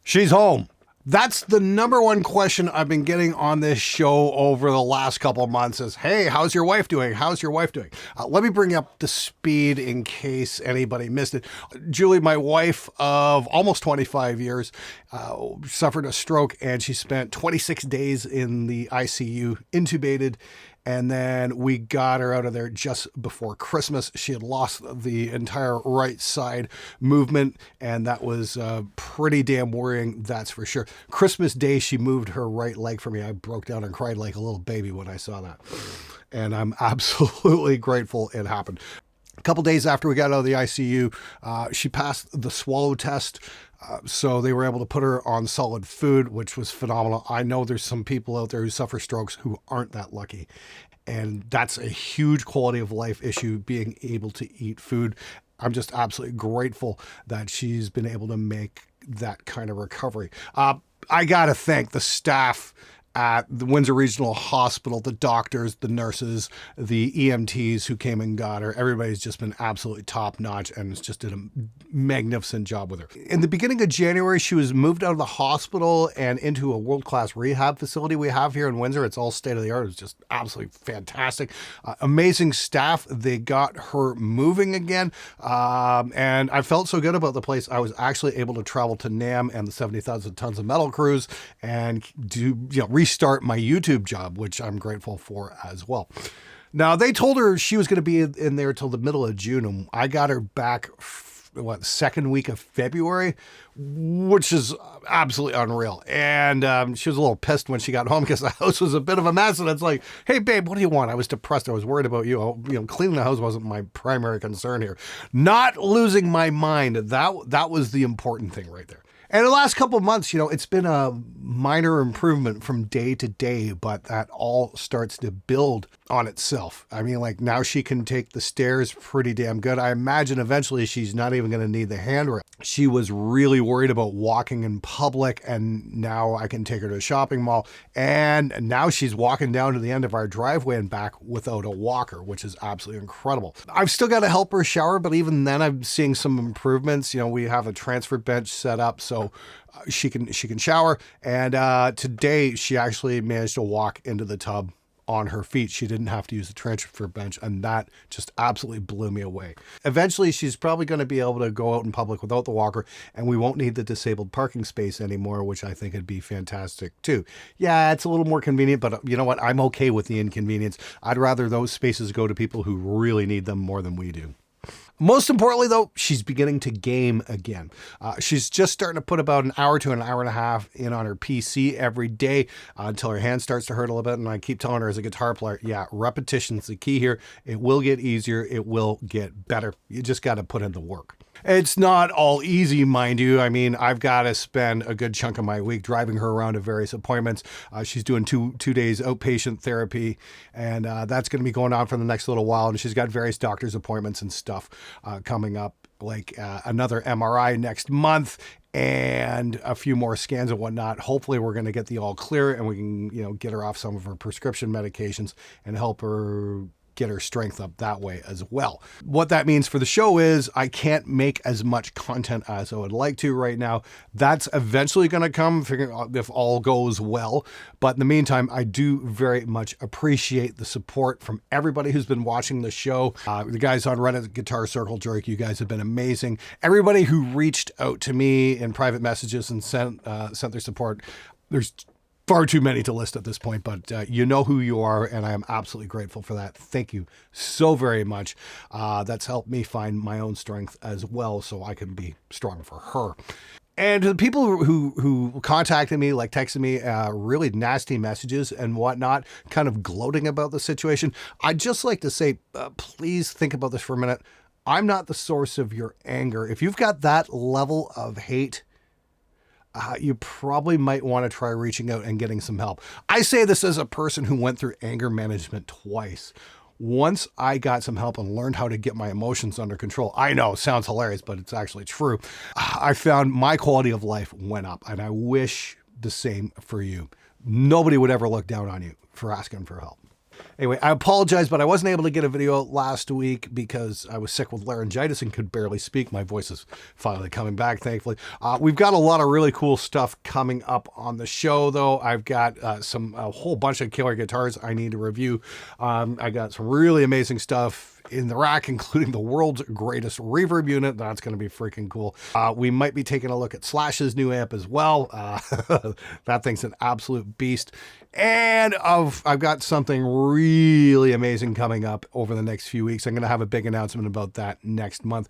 She's home. That's the number one question I've been getting on this show over the last couple of months is, hey, how's your wife doing? How's your wife doing? Let me bring you up to speed in case anybody missed it. Julie, my wife of almost 25 years, suffered a stroke and she spent 26 days in the ICU, intubated. And then we got her out of there just before Christmas. She had lost the entire right side movement, and that was pretty damn worrying, that's for sure. Christmas Day, she moved her right leg for me. I broke down and cried like a little baby when I saw that. And I'm absolutely grateful it happened. A couple days after we got out of the ICU, she passed the swallow test. So they were able to put her on solid food, which was phenomenal. I know there's some people out there who suffer strokes who aren't that lucky. And that's a huge quality of life issue, being able to eat food. I'm just absolutely grateful that she's been able to make that kind of recovery. I got to thank the staff at the Windsor Regional Hospital, the doctors, the nurses, the EMTs who came and got her. Everybody's just been absolutely top notch and it's just did a magnificent job with her. In the beginning of January, she was moved out of the hospital and into a world-class rehab facility we have here in Windsor. It's all state-of-the-art. It's just absolutely fantastic. Amazing staff. They got her moving again. And I felt so good about the place. I was actually able to travel to NAMM and the 70,000 Tons of Metal cruise and do, restart my YouTube job, which I'm grateful for as well. Now, they told her she was going to be in there till the middle of June, and I got her back, second week of February, which is absolutely unreal. And she was a little pissed when she got home because the house was a bit of a mess. And it's like, hey, babe, what do you want? I was depressed. I was worried about you. Cleaning the house wasn't my primary concern here. Not losing my mind. That was the important thing right there. And the last couple of months, it's been a minor improvement from day to day, but that all starts to build on itself. I mean, now she can take the stairs pretty damn good. I imagine eventually she's not even going to need the handrail. She was really worried about walking in public, and now I can take her to a shopping mall. And now she's walking down to the end of our driveway and back without a walker, which is absolutely incredible. I've still got to help her shower, but even then I'm seeing some improvements. We have a transfer bench set up, so she can shower. And today she actually managed to walk into the tub on her feet. She didn't have to use the transfer bench, and that just absolutely blew me away. Eventually, she's probably going to be able to go out in public without the walker, and we won't need the disabled parking space anymore, which I think would be fantastic too. Yeah, it's a little more convenient, but you know what? I'm okay with the inconvenience. I'd rather those spaces go to people who really need them more than we do. Most importantly, though, she's beginning to game again. She's just starting to put about an hour to an hour and a half in on her PC every day until her hand starts to hurt a little bit. And I keep telling her as a guitar player, repetition's the key here. It will get easier. It will get better. You just got to put in the work. It's not all easy, mind you. I mean, I've got to spend a good chunk of my week driving her around to various appointments. She's doing two days outpatient therapy, and that's going to be going on for the next little while. And she's got various doctor's appointments and stuff coming up, like another MRI next month and a few more scans and whatnot. Hopefully we're going to get the all clear and we can, get her off some of her prescription medications and help her get her strength up that way as well. What that means for the show is I can't make as much content as I would like to right now. That's eventually going to come if all goes well. But in the meantime, I do very much appreciate the support from everybody who's been watching the show. The guys on Reddit, Guitar Circle Jerk, you guys have been amazing. Everybody who reached out to me in private messages and sent their support. There's far too many to list at this point, but you know who you are, and I am absolutely grateful for that. Thank you so very much. That's helped me find my own strength as well, so I can be strong for her. And to the people who contacted me, texted me really nasty messages and whatnot, kind of gloating about the situation, I'd just like to say, please think about this for a minute. I'm not the source of your anger. If you've got that level of hate, you probably might want to try reaching out and getting some help. I say this as a person who went through anger management twice. Once I got some help and learned how to get my emotions under control. I know, sounds hilarious, but it's actually true. I found my quality of life went up, and I wish the same for you. Nobody would ever look down on you for asking for help. Anyway, I apologize, but I wasn't able to get a video last week because I was sick with laryngitis and could barely speak. My voice is finally coming back, thankfully. We've got a lot of really cool stuff coming up on the show, though. I've got a whole bunch of killer guitars I need to review. I got some really amazing stuff in the rack, including the world's greatest reverb unit. That's going to be freaking cool. We might be taking a look at Slash's new amp as well. That thing's an absolute beast. And I've got something really amazing coming up over the next few weeks. I'm going to have a big announcement about that next month.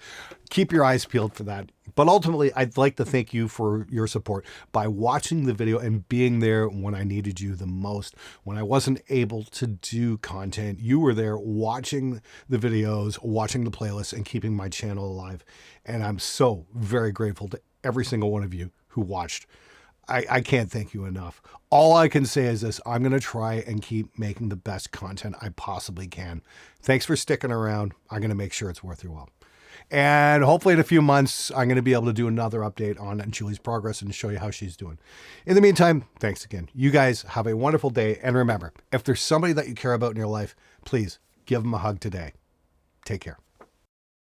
Keep your eyes peeled for that. But ultimately, I'd like to thank you for your support by watching the video and being there when I needed you the most. When I wasn't able to do content, you were there watching the videos, watching the playlists, and keeping my channel alive. And I'm so very grateful to every single one of you who watched. I can't thank you enough. All I can say is this: I'm going to try and keep making the best content I possibly can. Thanks for sticking around. I'm going to make sure it's worth your while. And hopefully in a few months, I'm going to be able to do another update on Julie's progress and show you how she's doing. In the meantime, thanks again. You guys have a wonderful day. And remember, if there's somebody that you care about in your life, please give them a hug today. Take care.